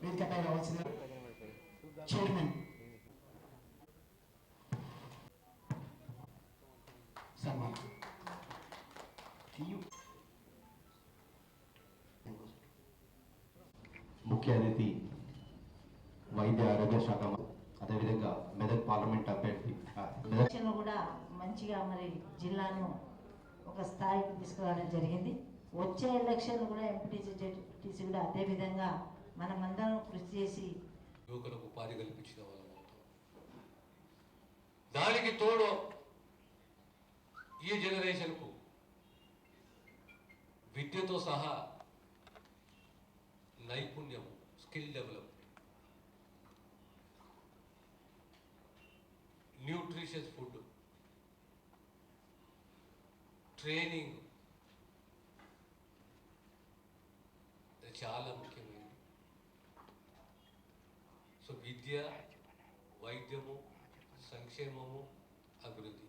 వేదికపై రావాల్సిన చైర్మన్ సన్మాన్ ముఖ్య అతిథి వైద్య ఆరోగ్య శాఖ, అదేవిధంగా మెదక్ పార్లమెంట్ అభ్యర్థి కూడా మంచిగా మరి జిల్లాను ఒక స్థాయికి తీసుకురావడం జరిగింది. వచ్చే ఎలక్షన్ కూడా ఎంపీటీసీ కూడా అదేవిధంగా మనమందరం కృషి చేసి యువకులకు ఉపాధి కల్పించిన వాళ్ళం అవుతాం. దానికి తోడు ఈ జనరేషన్కు విద్యతో సహా నైపుణ్యం, skill development, nutritious food, training చాలా ముఖ్యమైనది. సో విద్య, వైద్యము, సంక్షేమము, అభివృద్ధి,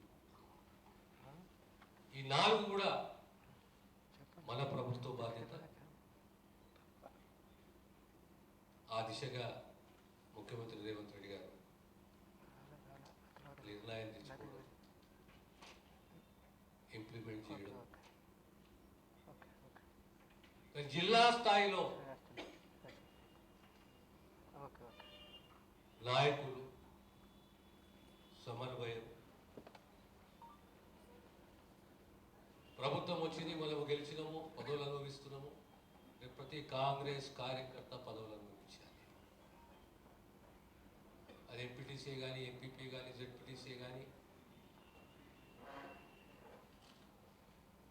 ఈ నాలుగు కూడా మన ప్రభుత్వ బాధ్యత. ఆ దిశగా ముఖ్యమంత్రి రేవంత్ రెడ్డి గారు నిర్ణయం తీసుకోవడం, ఇంప్లిమెంట్ చేయడం, జిల్లా స్థాయిలో నాయకులు సమన్వయం, ప్రభుత్వం వచ్చింది, మనం గెలిచినాము, పదవులు అనుభవిస్తున్నాము, ప్రతి కాంగ్రెస్ కార్యకర్త పదవులు అనుభవించాలి. అది ఎంపీటీసీ కానీ, ఎంపీపీ కానీ, జెడ్పీటీసీ కానీ,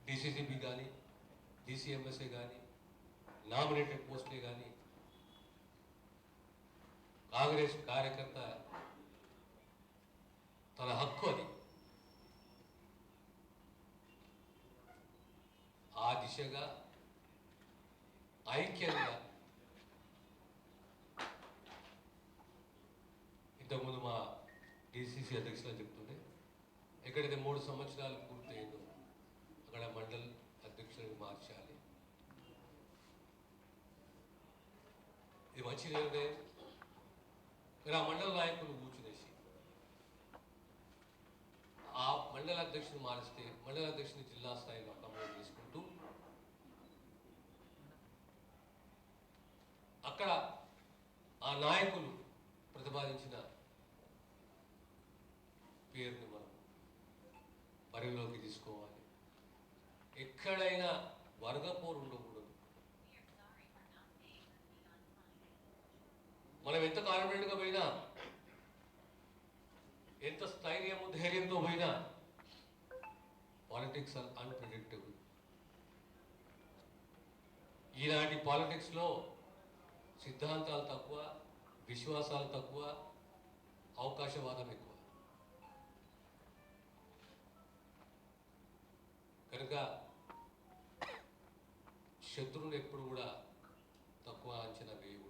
డీసీసీబీ కానీ, డీసీఎంఎస్ఏ కానీ, నామినేటెడ్ పోస్టులే కానీ, కాంగ్రెస్ కార్యకర్త తన హక్కు అది. ఆ దిశగా ఐక్యంగా ఇంతకుముందు మా డిసిసి అధ్యక్షులు చెప్తుండే, ఎక్కడైతే 3 సంవత్సరాలు పూర్తయిందో అక్కడ మండల్ అధ్యక్షులను మార్చాలి. ఇది మంచి నిర్ణయం. ఆ మండల నాయకులు కూర్చునేసి ఆ మండల అధ్యక్షుని మారిస్తే మండల అధ్యక్షుని జిల్లా స్థాయిలో ప్రమోట్ చేసుకుంటూ అక్కడ ఆ నాయకులు ప్రతిపాదించిన పేరుని మనం పరిగణలోకి తీసుకోవాలి. ఎక్కడైనా వర్గపోరు ఉండకూడదు. మనం ఎంత కాన్ఫిడెంట్గా పోయినా, ఎంత స్థైర్యము ధైర్యంతో పోయినా, పాలిటిక్స్ ఆర్ అన్ప్రెడిక్టబుల్. ఈనాటి పాలిటిక్స్లో సిద్ధాంతాలు తక్కువ, విశ్వాసాలు తక్కువ, అవకాశవాదం ఎక్కువ. కనుక శత్రువుని ఎప్పుడు కూడా తక్కువ అంచనా వేయకూడదు.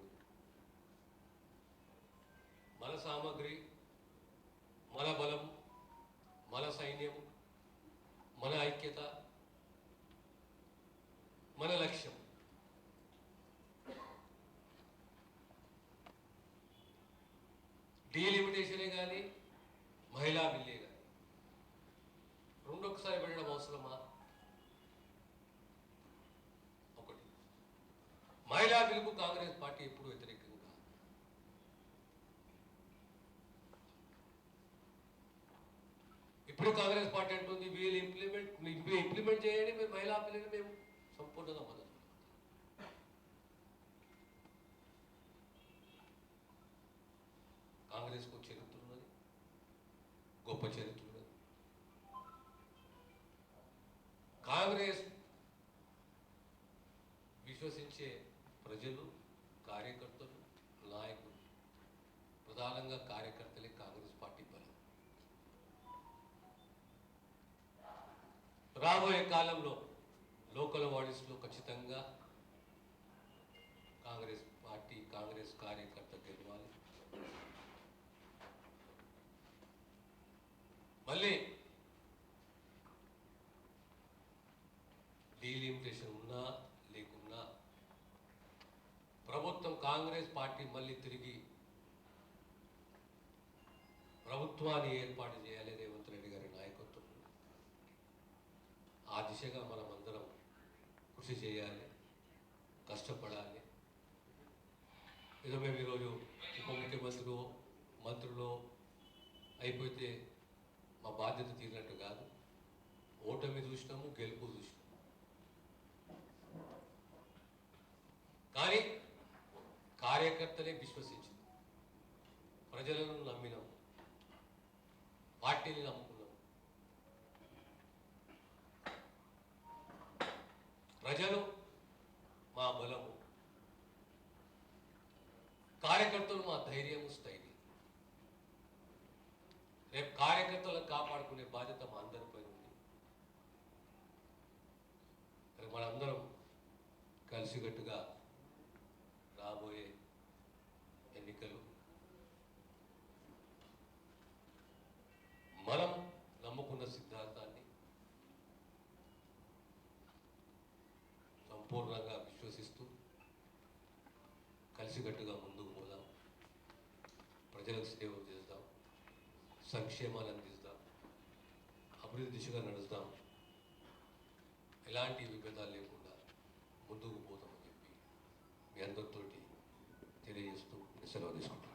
మన సామగ్రి, మన బలం, మన సైన్యం, మన ఐక్యత, మన లక్ష్యం. డీలిమిటేషనే కానీ, మహిళా బిల్లే కానీ రెండొకసారి వెళ్ళడం అవసరమా? ఒకటి, మహిళా బిల్లుకు కాంగ్రెస్ పార్టీ ఎప్పుడు వ్యతిరేకంగా. ఇప్పుడు కాంగ్రెస్ పార్టీ అంటుంది వీళ్ళు ఇంప్లిమెంట్ చేయండి, మేము మహిళా బిల్లుని మేము సంపూర్ణంగా మద్దతు. కాంగ్రెస్కు చరిత్ర ఉన్నది, గొప్ప చరిత్ర ఉన్నది. కాంగ్రెస్ విశ్వసించే ప్రజలు, కార్యకర్తలు, నాయకులు, ప్రధానంగా కార్యకర్తలే కాంగ్రెస్ పార్టీ బలం. రాబోయే కాలంలో లోకల్ బాడీస్లో ఖచ్చితంగా కాంగ్రెస్ పార్టీ, కాంగ్రెస్ కార్యకర్త గెలవాలి. మళ్ళీ డీలిమిటేషన్ ఓరియంటేషన్ ఉన్నా లేకున్నా ప్రభుత్వం కాంగ్రెస్ పార్టీ మళ్ళీ తిరిగి ప్రభుత్వాన్ని ఏర్పాటు చేయాలి రేవంత్ రెడ్డి గారి నాయకత్వం. ఆ దిశగా మనం అందరం కృషి చేయాలి, కష్టపడాలి. ఏదో మేము ఈరోజు ఉప ముఖ్యమంత్రులు మంత్రులు అయిపోతే మా బాధ్యత తీరినట్టు కాదు. ఓటమి చూసినాము, గెలుపు చూసినాము. కానీ కార్యకర్తనే విశ్వసించింది, ప్రజలను నమ్మినాం, పార్టీని నమ్ముకున్నాం. ప్రజలు మా బలము, కార్యకర్తలు మా ధైర్యము, స్థైర్యం. రేపు కార్యకర్తలను కాపాడుకునే బాధ్యత మా అందరిపై ఉంది. మనందరం కలిసికట్టుగా రాబోయే ఎన్నికలు మనం నమ్ముకున్న సిద్ధాంతాన్ని సంపూర్ణంగా విశ్వసిస్తూ కలిసికట్టుగా ముందుకు పోదాం. ప్రజలకు సేవ చేద్దాం, సంక్షేమాన్ని అందిస్తాం, అభివృద్ధి దిశగా నడుస్తాం. ఎలాంటి విభేదాలు లేకుండా ముందుకు పోతామని చెప్పి మీ అందరితోటి తెలియజేస్తూ సెలవు తీసుకుంటాం.